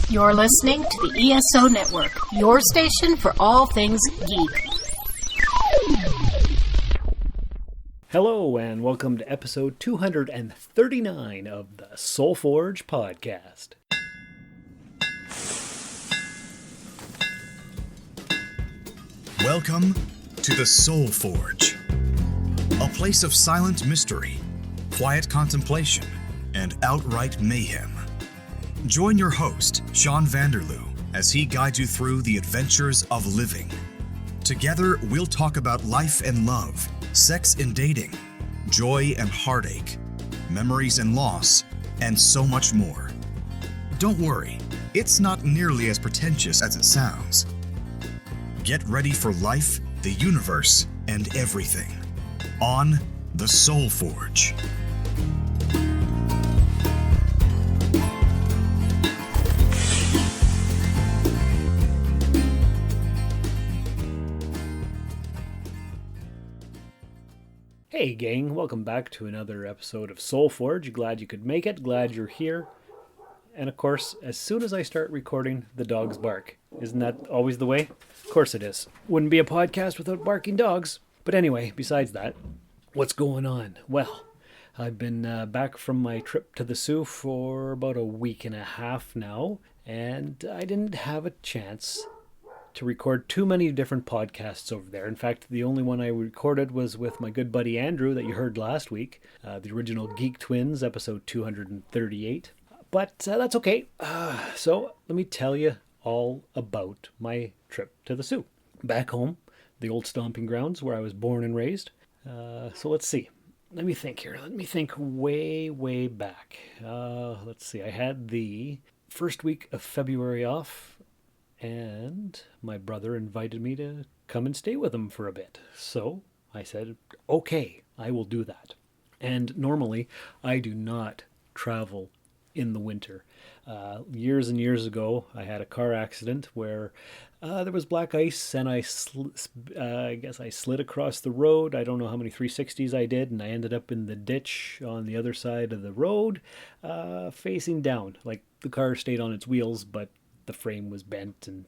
You're listening to the ESO Network, your station for all things geek. Hello, and welcome to episode 239 of the Soul Forge podcast. Welcome to the Soul Forge, a place of silent mystery, quiet contemplation, and outright mayhem. Join your host, Sean Vanderloo, as he guides you through the adventures of living. Together, we'll talk about life and love, sex and dating, joy and heartache, memories and loss, and so much more. Don't worry, it's not nearly as pretentious as it sounds. Get ready for life, the universe, and everything on the Soul Forge. Hey gang, welcome back to another episode of Soul Forge. Glad you could make it, glad you're here. And of course, as soon as I start recording, the dogs bark. Isn't that always the way? Of course it is. Wouldn't be a podcast without barking dogs. But anyway, besides that, what's going on? Well, I've been back from my trip to the Sault for about a week and a half now, and I didn't have a chance to record too many different podcasts over there. In fact, the only one I recorded was with my good buddy Andrew that you heard last week, the original Geek Twins, episode 238. But that's okay. So let me tell you all about my trip to the Sault. Back home, the old stomping grounds where I was born and raised. So let's see. Let me think here. Let me think way back. Let's see. I had the first week of February off, and my brother invited me to come and stay with him for a bit. So I said, okay, I will do that. And normally I do not travel in the winter. Years and years ago, I had a car accident where there was black ice, and I guess I slid across the road. I don't know how many 360s I did, and I ended up in the ditch on the other side of the road, facing down. Like, the car stayed on its wheels, but the frame was bent, and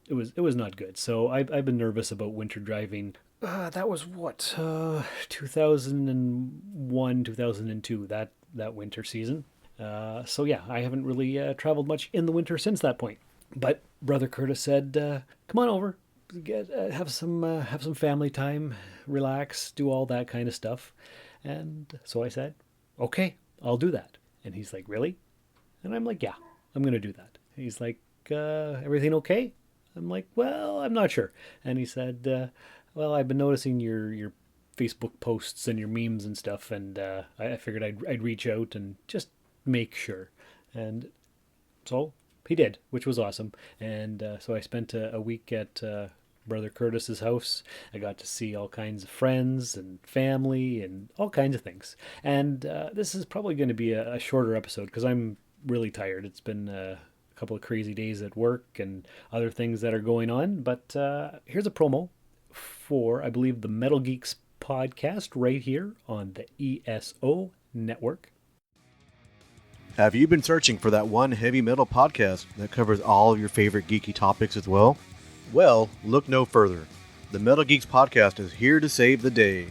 it was not good. So I've been nervous about winter driving. That was what, 2001, 2002, that winter season. So yeah, I haven't really traveled much in the winter since that point. But Brother Curtis said, "Come on over, have some family time, relax, do all that kind of stuff." And so I said, "Okay, I'll do that." And he's like, "Really?" And I'm like, "Yeah, I'm gonna do that." He's like, "Everything okay?" I'm like, "Well, I'm not sure." And he said, "Well, I've been noticing your Facebook posts and your memes and stuff, and I figured I'd reach out and just make sure." And so he did, which was awesome. And so I spent a week at Brother Curtis's house. I got to see all kinds of friends and family and all kinds of things. And this is probably going to be a shorter episode because I'm really tired. It's been a couple of crazy days at work and other things that are going on. But here's a promo for, I believe, the Metal Geeks podcast right here on the ESO Network. Have you been searching for that one heavy metal podcast that covers all of your favorite geeky topics as well? Well, look no further. The Metal Geeks podcast is here to save the day.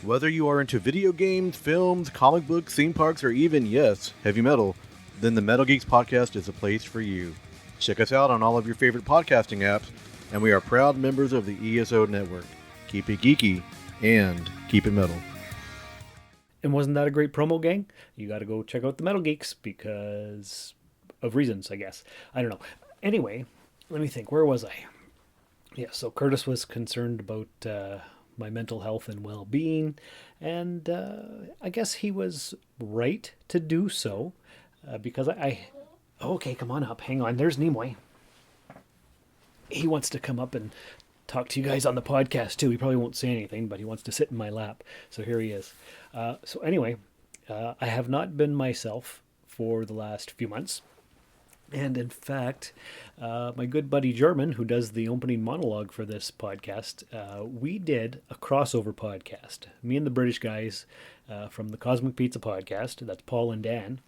Whether you are into video games, films, comic books, theme parks, or even, yes, heavy metal, then the Metal Geeks podcast is a place for you. Check us out on all of your favorite podcasting apps, and we are proud members of the ESO Network. Keep it geeky and keep it metal. And wasn't that a great promo, gang? You got to go check out the Metal Geeks because of reasons, I guess. I don't know. Anyway, let me think. Where was I? Yeah, so Curtis was concerned about my mental health and well-being, and I guess he was right to do so because Okay, come on up. Hang on. There's Nimoy. He wants to come up and talk to you guys on the podcast too. He probably won't say anything, but he wants to sit in my lap. So here he is. So anyway, I have not been myself for the last few months. And in fact, my good buddy German, who does the opening monologue for this podcast, we did a crossover podcast. Me and the British guys from the Cosmic Pizza podcast, that's Paul and Dan,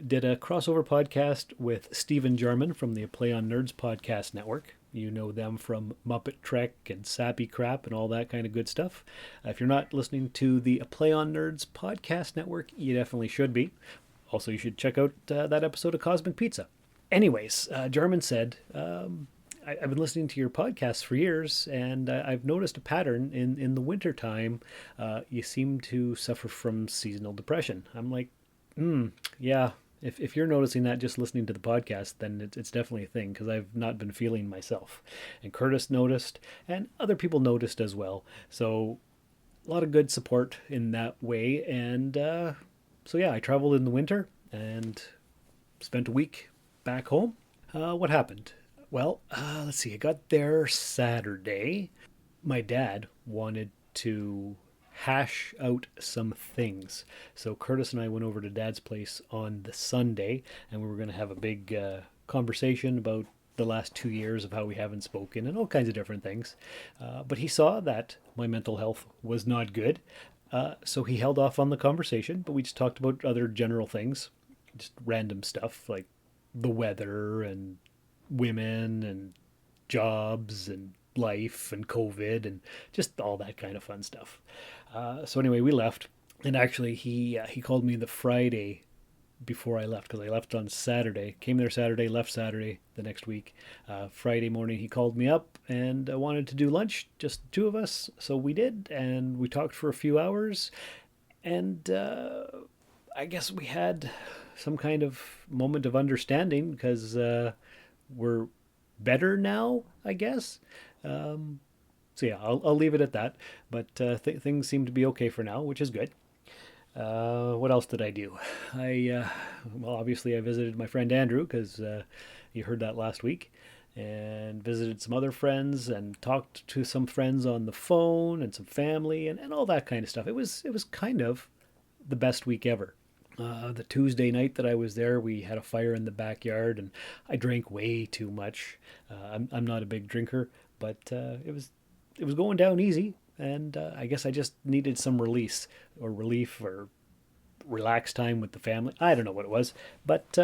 Did a crossover podcast with Stephen Jarman from the Play on Nerds podcast network. You know them from Muppet Trek and Sappy Crap and all that kind of good stuff. If you're not listening to the Play on Nerds podcast network, you definitely should be. Also, you should check out that episode of Cosmic Pizza. Anyways, Jarman said, I've been listening to your podcasts for years, and I've noticed a pattern in the wintertime. You seem to suffer from seasonal depression. I'm like, yeah. If you're noticing that just listening to the podcast, then it's definitely a thing, because I've not been feeling myself. And Curtis noticed, and other people noticed as well. So a lot of good support in that way. And so yeah, I traveled in the winter and spent a week back home. What happened? Well, let's see. I got there Saturday. My dad wanted to hash out some things. So Curtis and I went over to Dad's place on the Sunday, and we were going to have a big conversation about the last 2 years of how we haven't spoken and all kinds of different things. But he saw that my mental health was not good. So he held off on the conversation, but we just talked about other general things, just random stuff like the weather and women and jobs and life and COVID and just all that kind of fun stuff. So anyway, we left, and actually he called me the Friday before I left, because I left on Saturday, came there Saturday, left Saturday the next week. Friday morning he called me up and wanted to do lunch, just the two of us. So we did, and we talked for a few hours, and I guess we had some kind of moment of understanding, because we're better now, I guess. So yeah, I'll leave it at that. But things seem to be okay for now, which is good. What else did I do? Well, obviously I visited my friend Andrew, because you heard that last week, and visited some other friends and talked to some friends on the phone and some family and all that kind of stuff. It was kind of the best week ever. The Tuesday night that I was there, we had a fire in the backyard, and I drank way too much. I'm not a big drinker, but it was going down easy, and I guess I just needed some relief or relax time with the family. I don't know what it was, but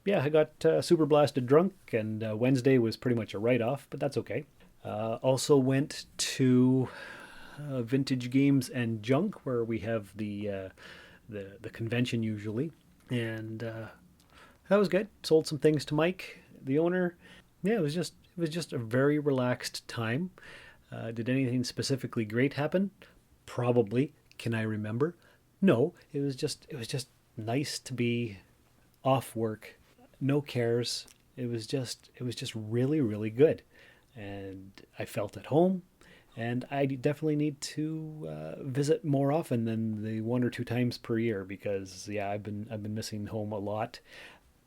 yeah, I got super blasted drunk, and Wednesday was pretty much a write-off, but that's okay. Also went to Vintage Games and Junk, where we have the convention usually, and that was good. Sold some things to Mike, the owner. Yeah, it was just a very relaxed time. Did anything specifically great happen? Probably. Can I remember? No. It was just nice to be off work, no cares. It was just really, really good, and I felt at home. And I definitely need to visit more often than the 1 or 2 times per year, because yeah, I've been missing home a lot.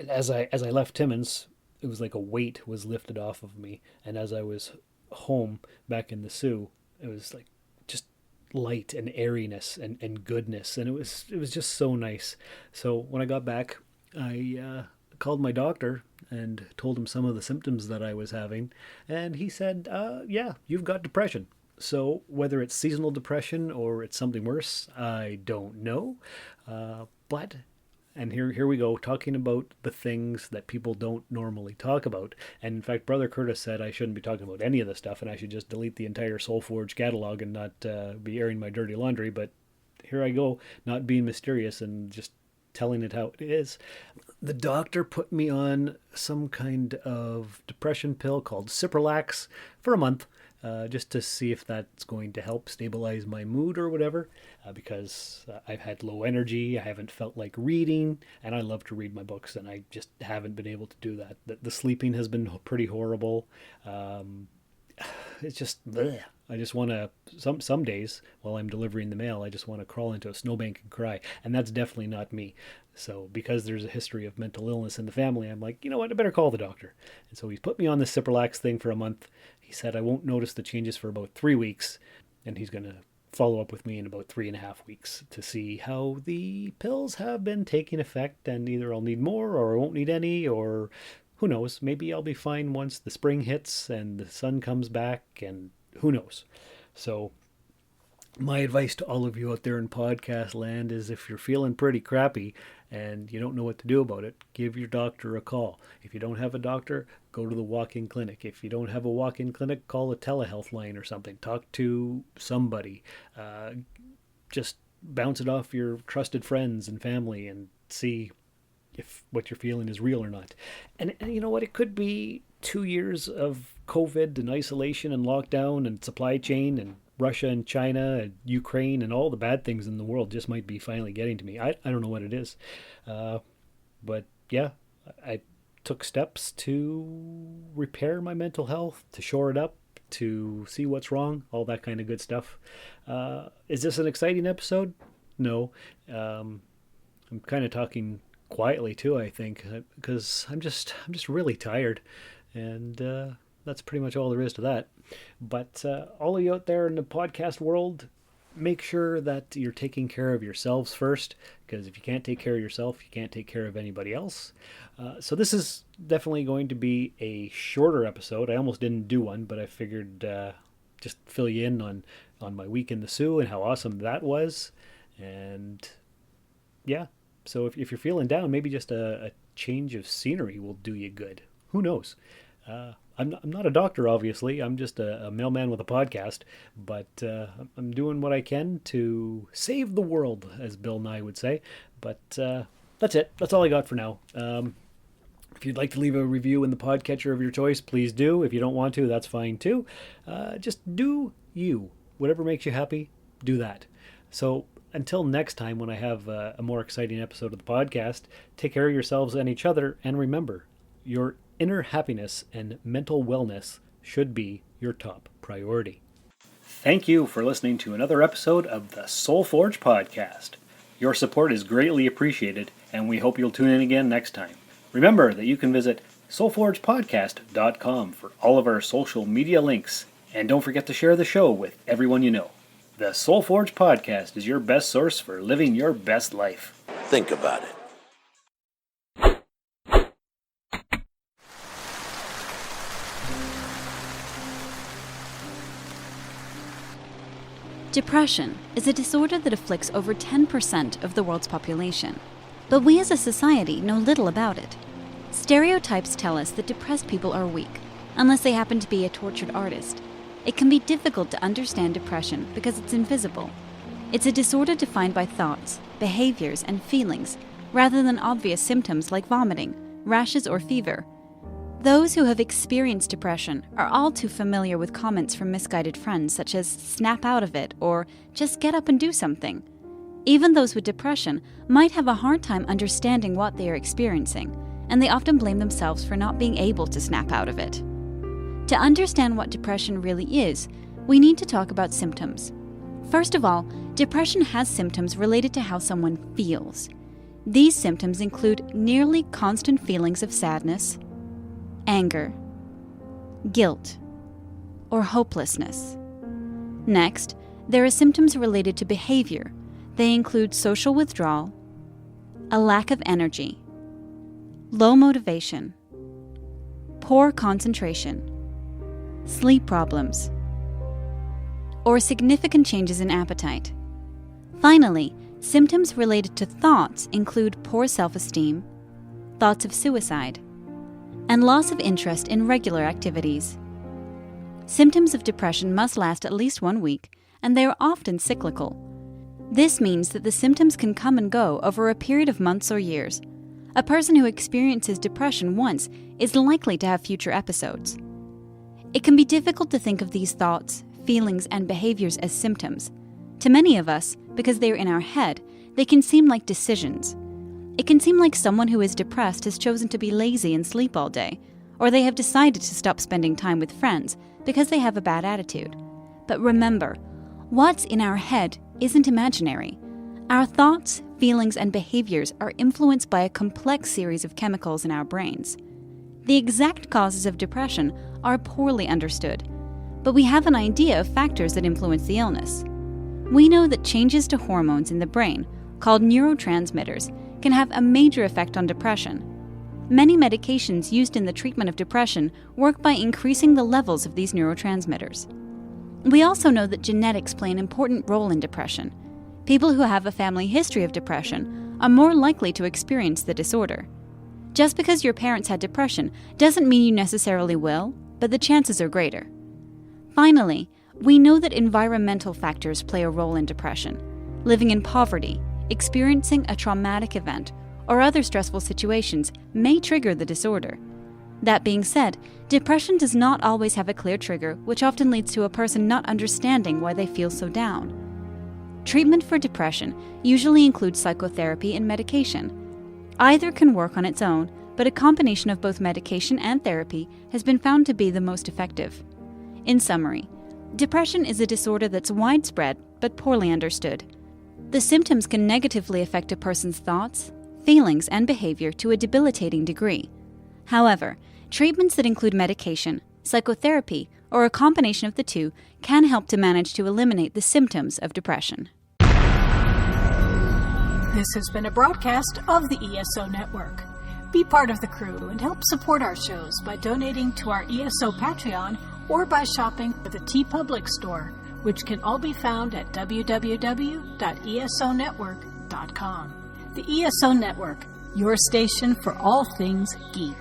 As I left Timmins, it was like a weight was lifted off of me, and as I was home back in the Sioux, it was like just light and airiness and goodness, and it was just so nice. So when I got back, I called my doctor and told him some of the symptoms that I was having, and he said, yeah, you've got depression. So whether it's seasonal depression or it's something worse, I don't know. But, and here we go, talking about the things that people don't normally talk about. And in fact, Brother Curtis said I shouldn't be talking about any of this stuff, and I should just delete the entire Soul Forge catalog and not be airing my dirty laundry. But here I go, not being mysterious and just telling it how it is. The doctor put me on some kind of depression pill called Cipralax for a month, just to see if that's going to help stabilize my mood or whatever, because I've had low energy, I haven't felt like reading, and I love to read my books, and I just haven't been able to do that. The sleeping has been pretty horrible. It's just, bleh. I just want to, some days while I'm delivering the mail, I just want to crawl into a snowbank and cry. And that's definitely not me. So because there's a history of mental illness in the family, I'm like, you know what, I better call the doctor. And so he's put me on this Cipralax thing for a month. He said I won't notice the changes for about 3 weeks. And he's going to follow up with me in about 3.5 weeks to see how the pills have been taking effect. And either I'll need more or I won't need any, or who knows, maybe I'll be fine once the spring hits and the sun comes back, and who knows. So my advice to all of you out there in podcast land is, if you're feeling pretty crappy and you don't know what to do about it, give your doctor a call. If you don't have a doctor, go to the walk-in clinic. If you don't have a walk-in clinic, call a telehealth line or something. Talk to somebody. Just bounce it off your trusted friends and family and see if what you're feeling is real or not. And you know what? It could be 2 years of COVID and isolation and lockdown and supply chain and Russia and China and Ukraine and all the bad things in the world just might be finally getting to me. I don't know what it is. But yeah, I took steps to repair my mental health, to shore it up, to see what's wrong, all that kind of good stuff. Is this an exciting episode? No. I'm kind of talking quietly too, I think, because I'm just really tired, and that's pretty much all there is to that. But all of you out there in the podcast world, make sure that you're taking care of yourselves first, because if you can't take care of yourself, you can't take care of anybody else. So this is definitely going to be a shorter episode. I almost didn't do one, but I figured just fill you in on my week in the Soo and how awesome that was. And yeah, so if you're feeling down, maybe just a change of scenery will do you good. Who knows? I'm not a doctor, obviously. I'm just a mailman with a podcast, but I'm doing what I can to save the world, as Bill Nye would say. But that's it. That's all I got for now. If you'd like to leave a review in the podcatcher of your choice, please do. If you don't want to, that's fine too. Just do you. Whatever makes you happy, do that. So until next time, when I have a more exciting episode of the podcast, take care of yourselves and each other, and remember, your inner happiness and mental wellness should be your top priority. Thank you for listening to another episode of the Soul Forge podcast. Your support is greatly appreciated, and we hope you'll tune in again next time. Remember that you can visit soulforgepodcast.com for all of our social media links, and don't forget to share the show with everyone you know. The Soul Forge podcast is your best source for living your best life. Think about it. Depression is a disorder that afflicts over 10% of the world's population, but we as a society know little about it. Stereotypes tell us that depressed people are weak, unless they happen to be a tortured artist. It can be difficult to understand depression because it's invisible. It's a disorder defined by thoughts, behaviors, and feelings, rather than obvious symptoms like vomiting, rashes, or fever. Those who have experienced depression are all too familiar with comments from misguided friends such as "snap out of it" or "just get up and do something." Even those with depression might have a hard time understanding what they are experiencing, and they often blame themselves for not being able to snap out of it. To understand what depression really is, we need to talk about symptoms. First of all, depression has symptoms related to how someone feels. These symptoms include nearly constant feelings of sadness, anger, guilt, or hopelessness. Next, there are symptoms related to behavior. They include social withdrawal, a lack of energy, low motivation, poor concentration, sleep problems, or significant changes in appetite. Finally, symptoms related to thoughts include poor self-esteem, thoughts of suicide, and loss of interest in regular activities. Symptoms of depression must last at least 1 week, and they are often cyclical. This means that the symptoms can come and go over a period of months or years. A person who experiences depression once is likely to have future episodes. It can be difficult to think of these thoughts, feelings, and behaviors as symptoms. To many of us, because they are in our head, they can seem like decisions. It can seem like someone who is depressed has chosen to be lazy and sleep all day, or they have decided to stop spending time with friends because they have a bad attitude. But remember, what's in our head isn't imaginary. Our thoughts, feelings, and behaviors are influenced by a complex series of chemicals in our brains. The exact causes of depression are poorly understood, but we have an idea of factors that influence the illness. We know that changes to hormones in the brain, called neurotransmitters, can have a major effect on depression. Many medications used in the treatment of depression work by increasing the levels of these neurotransmitters. We also know that genetics play an important role in depression. People who have a family history of depression are more likely to experience the disorder. Just because your parents had depression doesn't mean you necessarily will, but the chances are greater. Finally, we know that environmental factors play a role in depression. Living in poverty, experiencing a traumatic event, or other stressful situations may trigger the disorder. That being said, depression does not always have a clear trigger, which often leads to a person not understanding why they feel so down. Treatment for depression usually includes psychotherapy and medication. Either can work on its own, but a combination of both medication and therapy has been found to be the most effective. In summary, depression is a disorder that's widespread but poorly understood. The symptoms can negatively affect a person's thoughts, feelings, and behavior to a debilitating degree. However, treatments that include medication, psychotherapy, or a combination of the two can help to manage to eliminate the symptoms of depression. This has been a broadcast of the ESO Network. Be part of the crew and help support our shows by donating to our ESO Patreon or by shopping at the TeePublic store, which can all be found at www.esonetwork.com. The ESO Network, your station for all things geek.